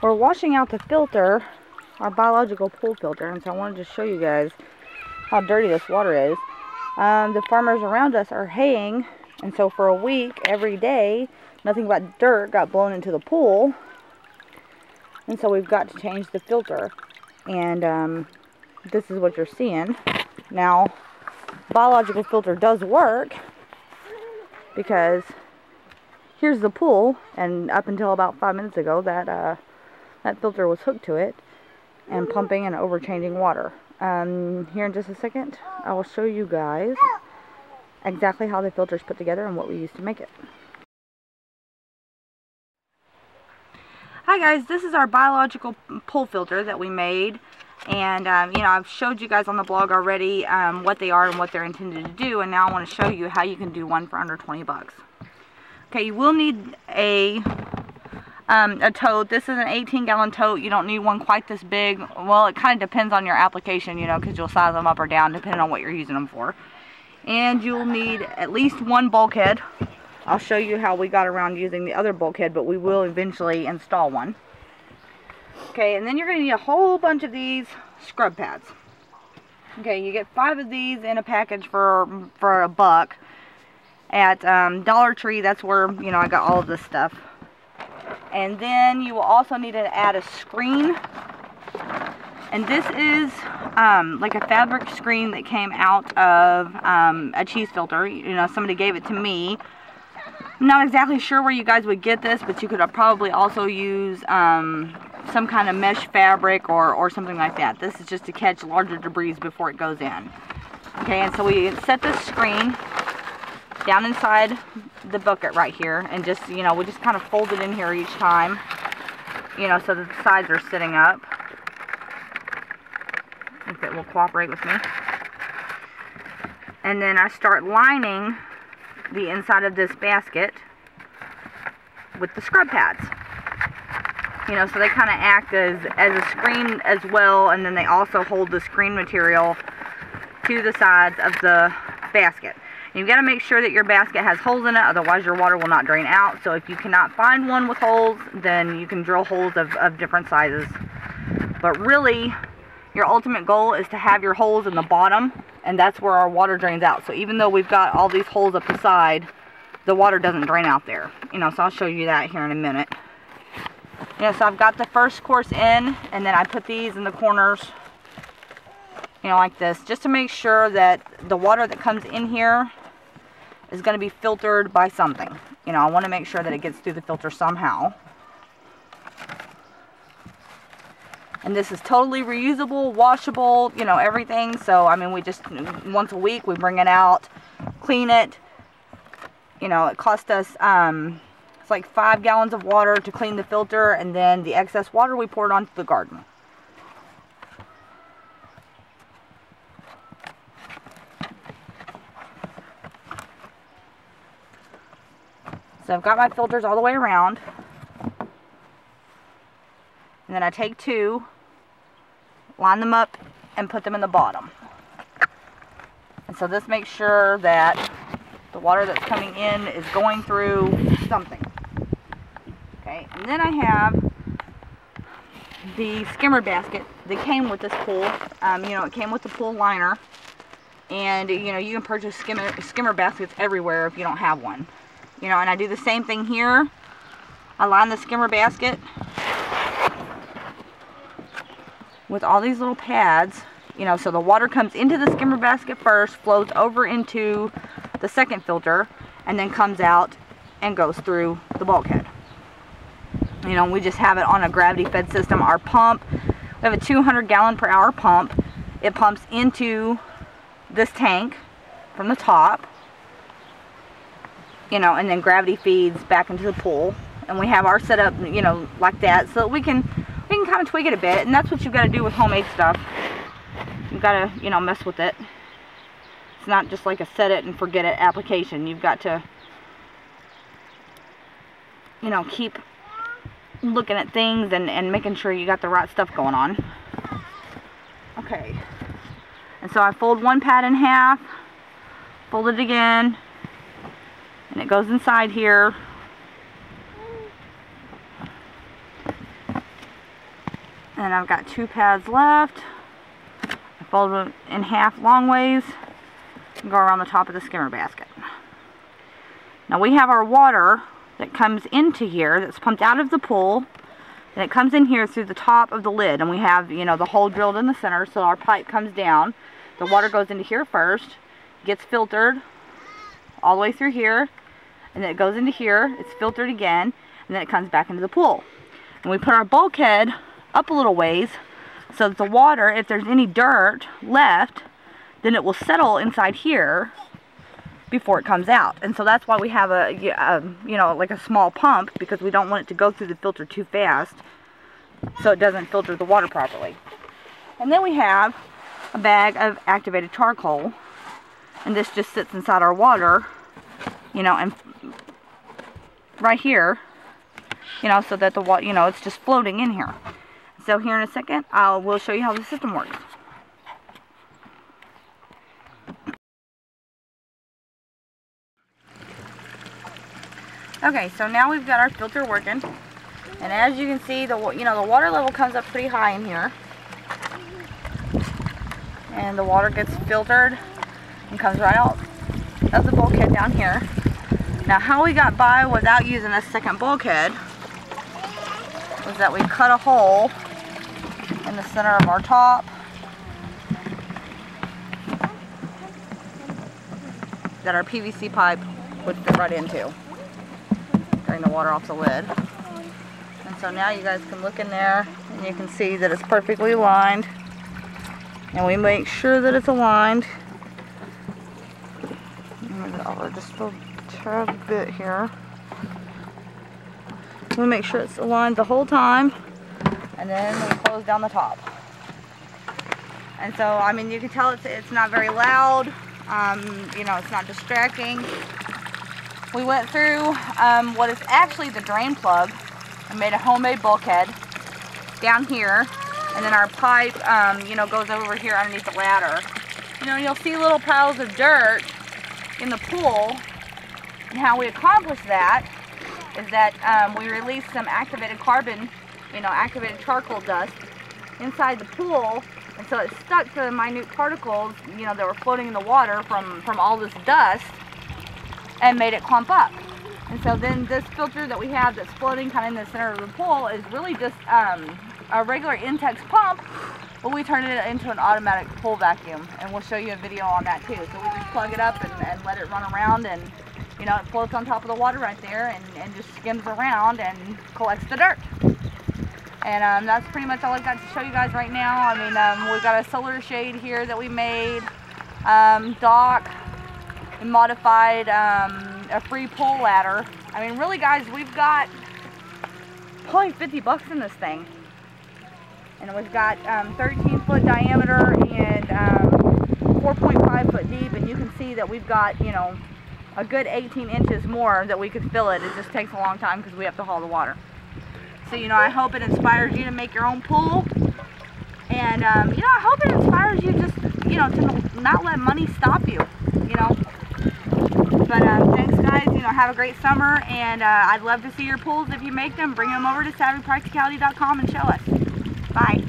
we're washing out the filter, our biological pool filter, and so I wanted to show you guys how dirty this water is. The farmers around us are haying, and so for a week, every day, nothing but dirt got blown into the pool, and so we've got to change the filter, and this is what you're seeing. Now, biological filter does work, because here's the pool, and up until about 5 minutes ago, that filter was hooked to it and pumping and overchanging water. Here in just a second, I will show you guys exactly how the filter is put together and what we use to make it. Hi guys, this is our biological pool filter that we made, and you know, I've showed you guys on the blog already what they are and what they're intended to do, and now I want to show you how you can do one for under 20 bucks. Okay, you will need a tote. This is an 18-gallon tote. You don't need one quite this big. Well, it kind of depends on your application, you know, because you'll size them up or down depending on what you're using them for. And you'll need at least one bulkhead. I'll show you how we got around using the other bulkhead, but we will eventually install one. Okay, and then you're going to need a whole bunch of these scrub pads. Okay, you get 5 of these in a package for $1 at Dollar Tree. That's where, you know, I got all of this stuff. And then you will also need to add a screen, and this is like a fabric screen that came out of a cheese filter. You know, somebody gave it to me. I'm not exactly sure where you guys would get this, but you could probably also use some kind of mesh fabric or something like that. This is just to catch larger debris before it goes in. Okay, and so we set this screen down inside the bucket right here, and just, you know, we just kind of fold it in here each time, you know, so that the sides are sitting up. If it will cooperate with me. And then I start lining the inside of this basket with the scrub pads. You know, so they kind of act as a screen as well, and then they also hold the screen material to the sides of the basket. You've got to make sure that your basket has holes in it, otherwise your water will not drain out. So if you cannot find one with holes, then you can drill holes of different sizes. But really, your ultimate goal is to have your holes in the bottom, and that's where our water drains out. So even though we've got all these holes up the side, the water doesn't drain out there. You know, so I'll show you that here in a minute. You know, so I've got the first course in, and then I put these in the corners, you know, like this, just to make sure that the water that comes in here is going to be filtered by something. You know, I want to make sure that it gets through the filter somehow. And this is totally reusable, washable, you know, everything. So, I mean, we just, once a week, we bring it out, clean it. You know, it cost us, it's like 5 gallons of water to clean the filter, and then the excess water we poured onto the garden. So I've got my filters all the way around, and then I take 2, line them up, and put them in the bottom. And so this makes sure that the water that's coming in is going through something. Okay, and then I have the skimmer basket that came with this pool. You know, it came with the pool liner, and you know, you can purchase skimmer baskets everywhere if you don't have one. You know, and I do the same thing here. I line the skimmer basket with all these little pads, you know, so the water comes into the skimmer basket first, flows over into the second filter, and then comes out and goes through the bulkhead. You know, we just have it on a gravity fed system. Our pump, we have a 200 gallon per hour pump. It pumps into this tank from the top, you know, and then gravity feeds back into the pool. And we have our setup, you know, like that, so that we can kind of tweak it a bit. And that's what you've got to do with homemade stuff. You've got to, you know, mess with it. It's not just like a set it and forget it application. You've got to, you know, keep looking at things and making sure you got the right stuff going on. Okay. And so I fold one pad in half, fold it again, and it goes inside here. And I've got 2 pads left. I fold them in half long ways and go around the top of the skimmer basket. Now we have our water that comes into here, that's pumped out of the pool, and it comes in here through the top of the lid, and we have, you know, the hole drilled in the center, so our pipe comes down. The water goes into here first, gets filtered all the way through here, and then it goes into here, it's filtered again, and then it comes back into the pool. And we put our bulkhead up a little ways so that the water, if there's any dirt left, then it will settle inside here before it comes out. And so that's why we have a you know, like a small pump, because we don't want it to go through the filter too fast so it doesn't filter the water properly. And then we have a bag of activated charcoal, and this just sits inside our water, you know, and right here, you know, so that the water, you know, it's just floating in here. So here in a second, we'll show you how the system works. Okay, so now we've got our filter working, and as you can see, the water level comes up pretty high in here, and the water gets filtered and comes right out of the bulkhead down here. Now, how we got by without using a second bulkhead was that we cut a hole in the center of our top that our PVC pipe would fit right into. Drain the water off the lid. And so now you guys can look in there and you can see that it's perfectly aligned. And we make sure that it's aligned. Just a tad bit here. We make sure it's aligned the whole time, and then we close down the top. And so, I mean, you can tell it's not very loud. You know, it's not distracting. We went through what is actually the drain plug and made a homemade bulkhead down here, and then our pipe, you know, goes over here underneath the ladder. You know, you'll see little piles of dirt in the pool, and how we accomplish that is that we release some activated carbon, you know, activated charcoal dust inside the pool, and so it stuck to the minute particles, you know, that were floating in the water from all this dust, and made it clump up. And so then this filter that we have that's floating kind of in the center of the pool is really just a regular Intex pump, but we turned it into an automatic pool vacuum, and we'll show you a video on that too. So we just plug it up and let it run around, and you know, it floats on top of the water right there and just skims around and collects the dirt. And that's pretty much all I've got to show you guys right now. I mean, we've got a solar shade here that we made, dock, and modified a free pull ladder. I mean, really guys, we've got probably 50 bucks in this thing. And we've got 13-foot diameter and 4.5 foot deep, and you can see that we've got, you know, a good 18 inches more that we could fill it. It just takes a long time because we have to haul the water. So, you know, I hope it inspires you to make your own pool. And, you know, I hope it inspires you just, you know, to not let money stop you, you know. But thanks guys, you know, have a great summer, and I'd love to see your pools if you make them. Bring them over to SavvyPracticality.com and show us. Bye.